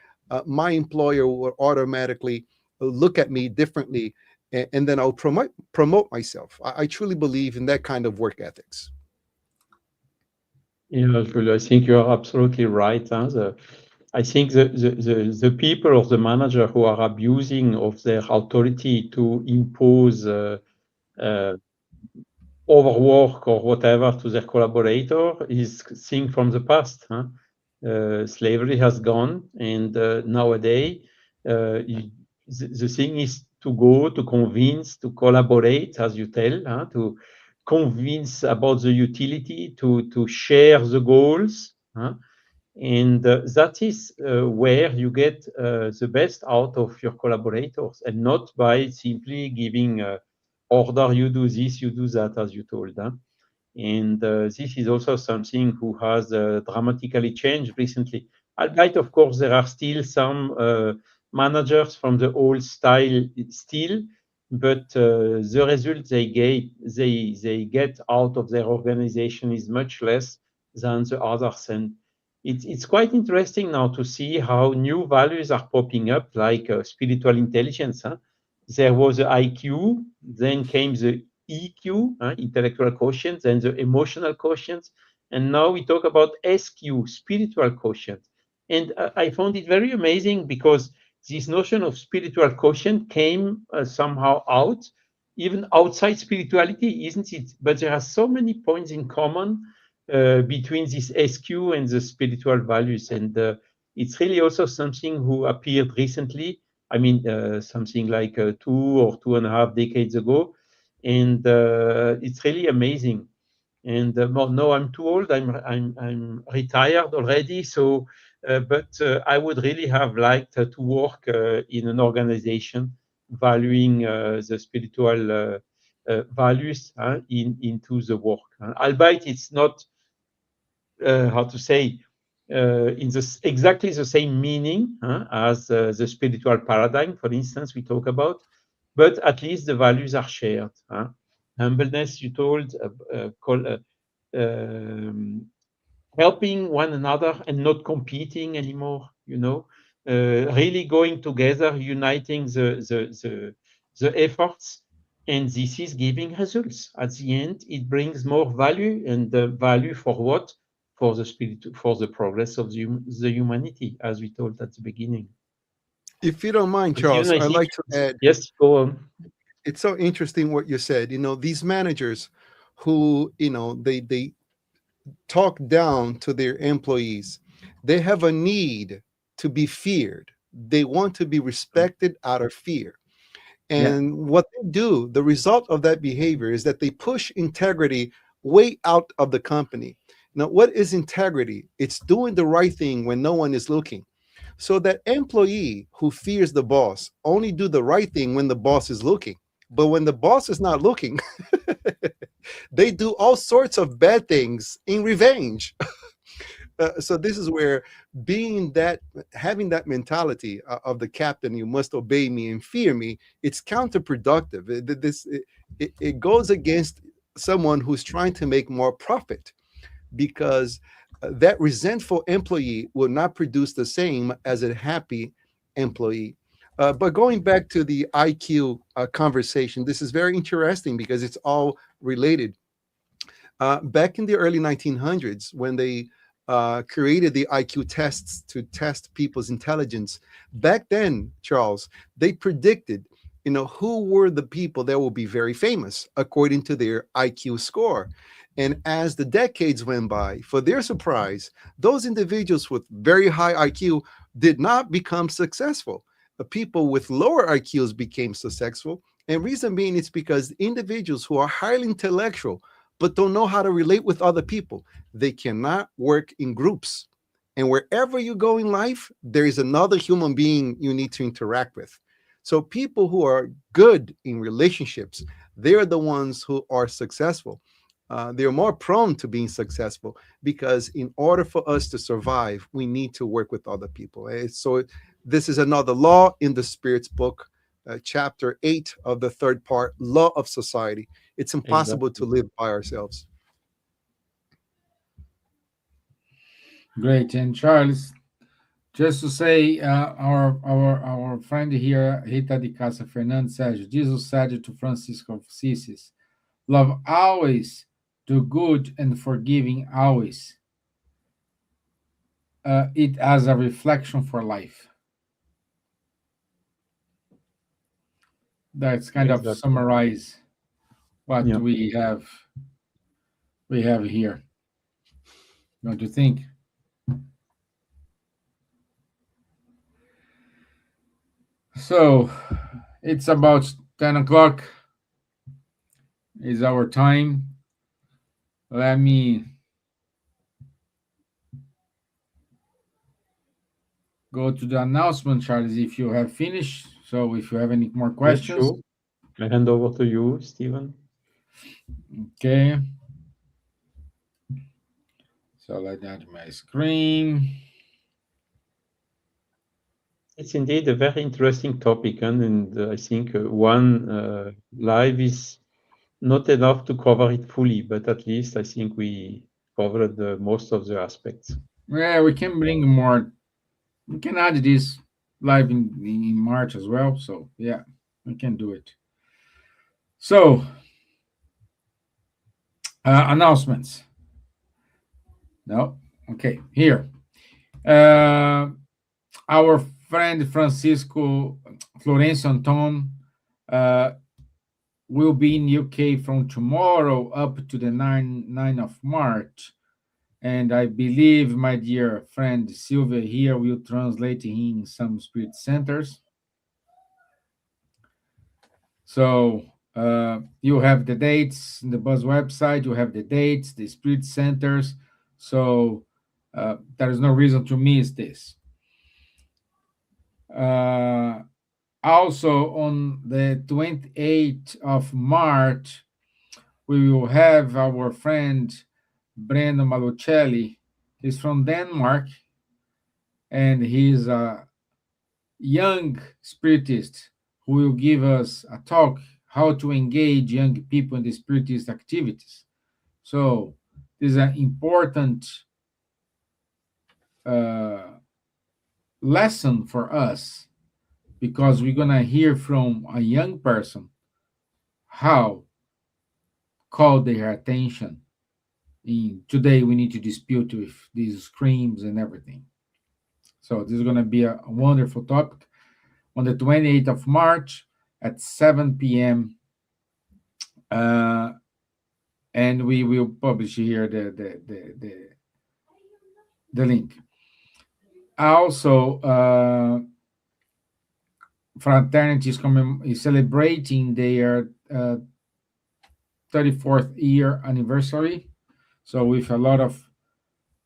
my employer will automatically look at me differently, and then I'll promote myself. I truly believe in that kind of work ethics. Yeah, Julio, I think you are absolutely right. I think the people or the manager who are abusing of their authority to impose overwork or whatever to their collaborator is thing from the past. Slavery has gone, and nowadays the thing is to go to convince, to collaborate, as you tell, to convince about the utility, to share the goals, and that is where you get the best out of your collaborators, and not by simply giving order, you do this, you do that, as you told. And this is also something who has dramatically changed recently. Albeit, of course, there are still some managers from the old style still, but the result they get out of their organization is much less than the others. And it's quite interesting now to see how new values are popping up, like spiritual intelligence. There was the IQ, then came the EQ, intellectual quotient, then the emotional quotient, and now we talk about SQ, spiritual quotient. And I found it very amazing because this notion of spiritual quotient came somehow out, even outside spirituality, isn't it? But there are so many points in common between this SQ and the spiritual values. And it's really also something who appeared recently. I mean, something like 2.5 decades ago. And it's really amazing. And no, I'm too old. I'm retired already. So, but I would really have liked to work in an organization valuing the spiritual values into the work. Albeit it's not, how to say, in exactly the same meaning as the spiritual paradigm, for instance, we talk about, but at least the values are shared. Humbleness, you told, helping one another and not competing anymore, really going together, uniting the efforts, and this is giving results. At the end, it brings more value, and the value for what? For the spirit, for the progress of the humanity, as we told at the beginning. If you don't mind, But Charles, even I I'd think, like to add, yes, go on. it's so interesting what you said. These managers who, they talk down to their employees, they have a need to be feared. They want to be respected out of fear. And what they do, the result of that behavior is that they push integrity way out of the company. Now, what is integrity? It's doing the right thing when no one is looking. So that employee who fears the boss only do the right thing when the boss is looking. But when the boss is not looking, they do all sorts of bad things in revenge. So this is where having that mentality of the captain, you must obey me and fear me, it's counterproductive. It goes against someone who's trying to make more profit, because that resentful employee will not produce the same as a happy employee. But going back to the IQ conversation, this is very interesting because it's all related. Back in the early 1900s, when they created the IQ tests to test people's intelligence, back then, Charles, they predicted, who were the people that will be very famous according to their IQ score. And as the decades went by, for their surprise, those individuals with very high IQ did not become successful. The people with lower IQs became successful. And reason being, it's because individuals who are highly intellectual but don't know how to relate with other people, they cannot work in groups. And wherever you go in life, there is another human being you need to interact with. So people who are good in relationships, they're the ones who are successful. They're more prone to being successful because in order for us to survive, we need to work with other people. So this is another law in the Spirit's book, chapter 8 of the third part, Law of Society. It's impossible to live by ourselves. Great. And Charles, just to say, our friend here, Rita de Casa Fernandes, says, Jesus said to Francisco of Assisi, love always, do good and forgiving always. It as a reflection for life. That's kind of summarize what we have here. Don't you think? So it's about 10 o'clock is our time. Let me go to the announcement, Charles, if you have finished. So if you have any more questions. Yes, sure. I hand over to you, Stevan. Okay. So let that my screen. It's indeed a very interesting topic, and I think one live is not enough to cover it fully, but at least I think we covered most of the aspects. Yeah, we can bring more. We can add this live in March as well. So yeah, we can do it. So announcements. No, okay. Here, our friend Francisco Florencio Anton will be in UK from tomorrow up to the 9 of March. And I believe my dear friend Silvia here will translate in some spirit centers. So you have the dates in the Buzz website, you have the dates, the spirit centers. So there is no reason to miss this. Also, on the 28th of March, we will have our friend Breno Malucelli. He's from Denmark, and he's a young spiritist who will give us a talk how to engage young people in the spiritist activities. So this is an important lesson for us, because we're gonna hear from a young person how call their attention in today we need to dispute with these screams and everything. So this is going to be a wonderful topic on the 28th of March at 7 p.m. And we will publish here the link. Also, Fraternity is celebrating their 34th year anniversary. So with a lot of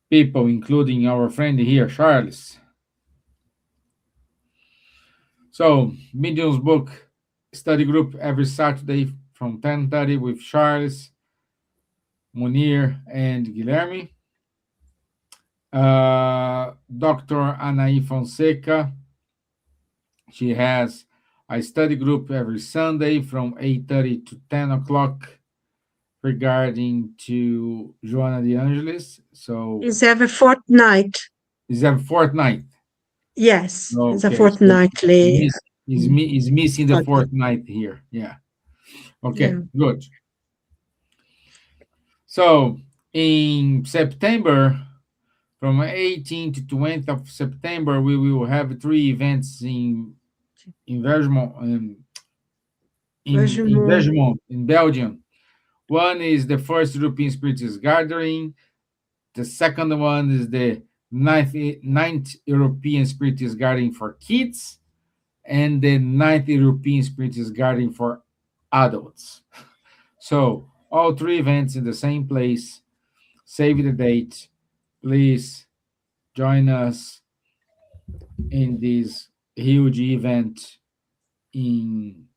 people, including our friend here, Charles. So Medium's Book study group every Saturday from 10:30 with Charles, Munir, and Guilherme. Dr. Anaí Fonseca, she has a study group every Sunday from 8:30 to 10 o'clock regarding to Joana de Angelis. So It's every fortnight. is that fortnight? Yes, it's a Okay, so fortnightly. he's missing the Okay. fortnight here. Yeah. Okay, Yeah. good. So in September, from 18 to 20th of September, we will have 3 events in Vergemont, in Belgium. One is the first European Spiritist Gathering. The second one is the ninth European Spiritist Gathering for kids, and the 9th European Spiritist Gathering for adults. So all 3 events in the same place. Save the date. Please join us in this huge event in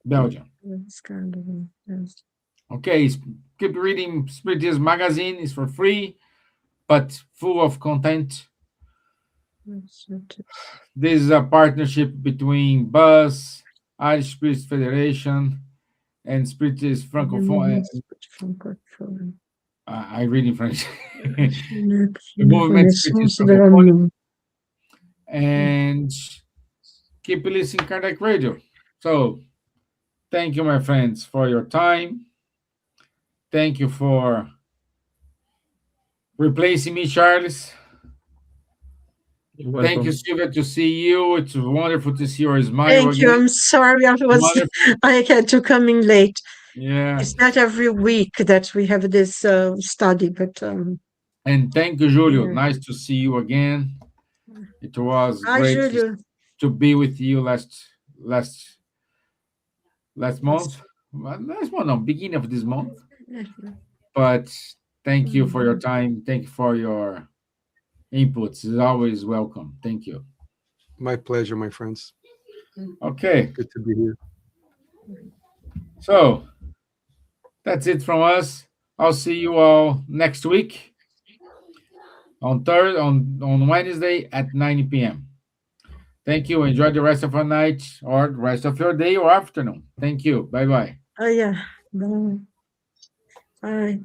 Belgium. It's kind of, yes. Okay, keep reading Spiritist Magazine. It's for free, but full of content. Yes, it is. This is a partnership between BUS, Irish Spiritist Federation, and Spiritist Francophone. Francophone. I read in French. The Movement Spiritist Francophone. And keep listening Kardec Radio. So thank you, my friends, for your time. Thank you for replacing me, Charles. You're Thank you, welcome. Silvia, to see you. It's wonderful to see your smile Thank you. again. I'm sorry Wonderful. I had to come in late. Yeah. It's not every week that we have this study, but And thank you, Julio. yeah. Nice to see you again. It was Hi, great Julio. to be with you last month. Well, last month, no, beginning of this month. But thank you for your time. Thank you for your inputs. It's always welcome. Thank you. My pleasure, my friends. Okay. Good to be here. So that's it from us. I'll see you all next week on Wednesday at 9 p.m. Thank you. Enjoy the rest of your night or the rest of your day or afternoon. Thank you. Bye-bye. Oh, yeah. Bye. Bye.